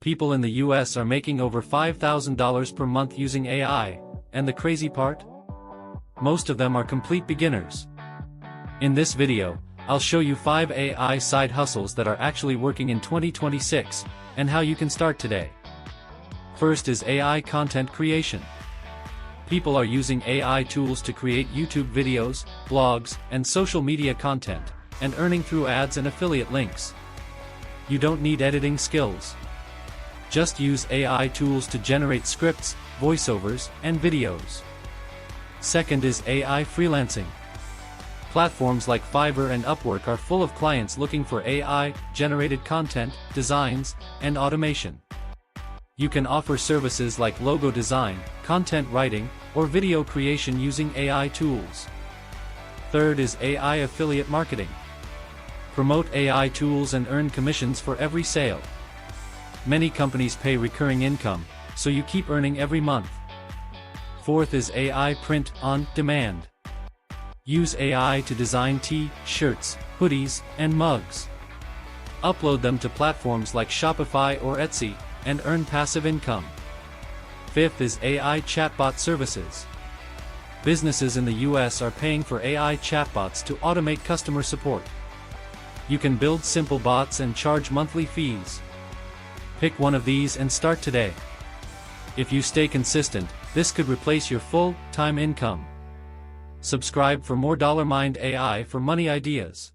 People in the US are making over $5,000 per month using AI, and the crazy part? Most of them are complete beginners. In this video, I'll show you 5 AI side hustles that are actually working in 2026, and how you can start today. First is AI content creation. People are using AI tools to create YouTube videos, blogs, and social media content, and earning through ads and affiliate links. You don't need editing skills. Just use AI tools to generate scripts, voiceovers, and videos. Second is AI freelancing. Platforms like Fiverr and Upwork are full of clients looking for AI-generated content, designs, and automation. You can offer services like logo design, content writing, or video creation using AI tools. Third is AI affiliate marketing. Promote AI tools and earn commissions for every sale. Many companies pay recurring income, so you keep earning every month. Fourth is AI print on demand. Use AI to design t-shirts, hoodies, and mugs. Upload them to platforms like Shopify or Etsy, and earn passive income. Fifth is AI chatbot services. Businesses in the US are paying for AI chatbots to automate customer support. You can build simple bots and charge monthly fees. Pick one of these and start today. If you stay consistent, this could replace your full-time income. Subscribe for more $mind AI for money ideas.